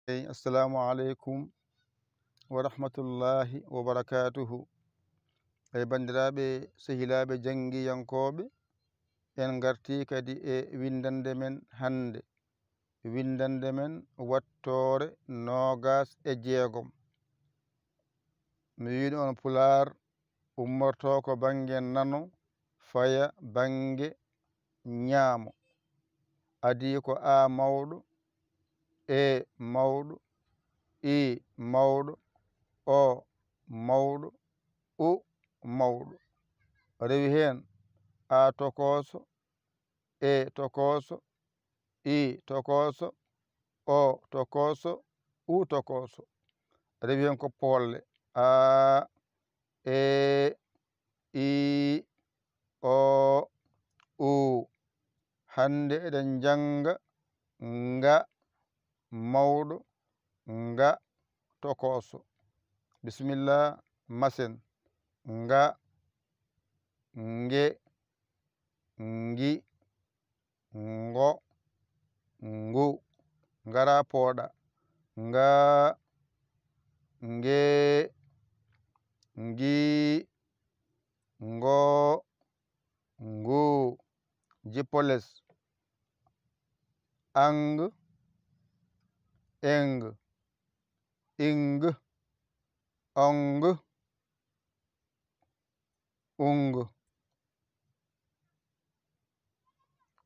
Assalamu alaikum wa rahmatullahi wa barakatuhu. Bandiraɓe sehilaɓe jangiyankoɓe, en garti kadi e windande men hande. Windande men wattore 26. Mi wiino on Pular ummorto ko bange nano faya bange ñaamo. Adi ko a mawɗo, e mawɗo, i mawɗo, o mawɗo, u mawɗo. Rewi hen a tokoso, e tokoso, i tokoso, o tokoso, u tokoso. Rewi hen ko polle a, e, i, o, u. Hande eɗen janga nga mawɗo, nga tokoso. Bismillah masen. Nga, nge, ngi, ngo, ngu. Ngara pooɗa. Nga, nge, ngi, ngo, ngu. Jippoles. Ang, eng, ing, ong, ung.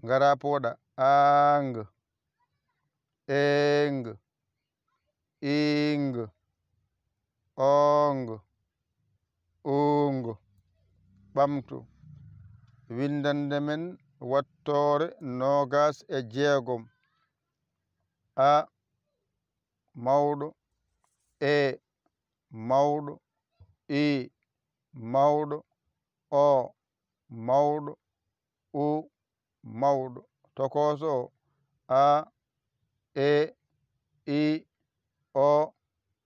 Ngara pooɗa. Ang, eng, ing, ong, ung. Ɓamtu. Windande men wattore 26. A mawɗo, e mawɗo, i mawɗo, o mawɗo, u mawɗo. Tokoso a, e, i, o,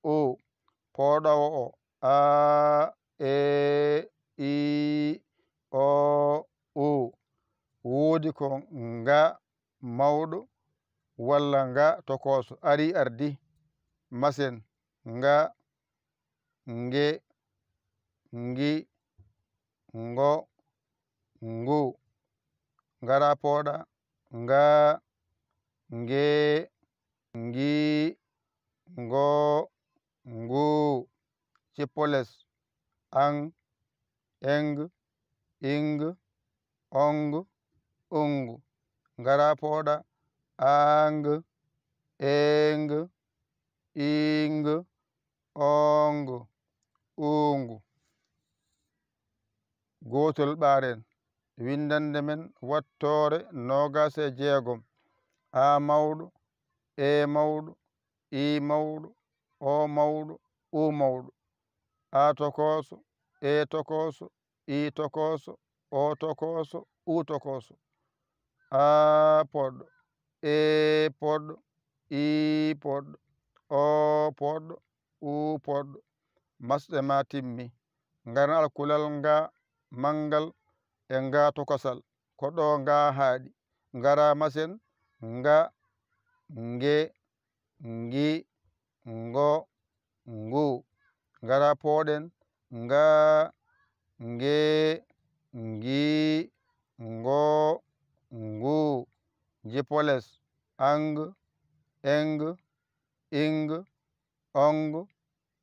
u. Pooɗowo o a, e, i, o, u. Woodi ko nga mawɗo walla nga tokoso. Ari ardi masen. Nga, nge, ngi, ngo, ngu. Ngara pooɗa. Nga, nge, ngi, ngo, ngu. Cippoles. Ang, eng, ing, ong, ung. Ngara pooɗa. Ang, eng, ing, ong, ung. Gotol ɓaren. Windande men wattore 26. A mawɗo, e mawɗo, i mawɗo, o mawɗo, u mawɗo. A tokoso, e tokoso, i tokoso, o tokoso, u tokoso. A poɗɗo, e poɗɗo, i poɗɗo, o poɗɗo, u poɗɗo. Masɗe ma timmi. Ngaran alkulal nga mangal e nga tokosal ko ɗo nga haaɗi. Ngara masen. Nga, nge, ngi, ngo, ngu. Ngara pooɗen. Nga, nge, ngi, ngo, ngu. Jippoles. Ang, eng, ing, ong,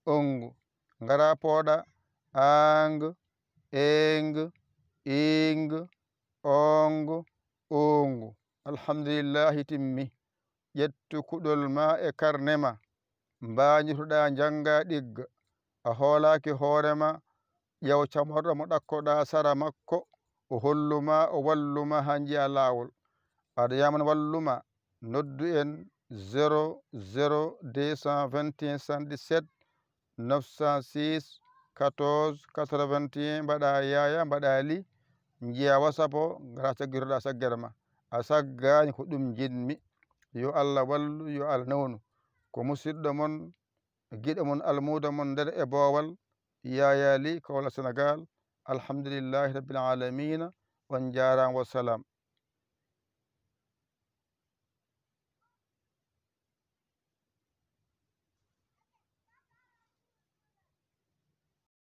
ung. Ngara pooɗa. Ang, eng, ing, ong, ung. Alhamdulillahi timmi. ƴettu kuɗol ma e karne ma. Mbañitoɗa janga ɗigga. A hoolaki hoorema. ƴew camorɗo mo ɗakkoɗa sara makko o holluma o walluma ha jiya lawol. aɗa yaman walluma noddu en 00 221 77 906 14 81 mbaɗa yaya mbaɗa li jiya WhatsApp o ngara saggitoɗa saggere ma. A saggani ko ɗum jinmi. Yo Allah wallu, yo Allah nawnu. Ko musidɗo mon giɗo mon almuda mon nder e boowal yaya li Kaolack Sénégal. Alhamdulillahi rabbil alamina. On jarama wassalam.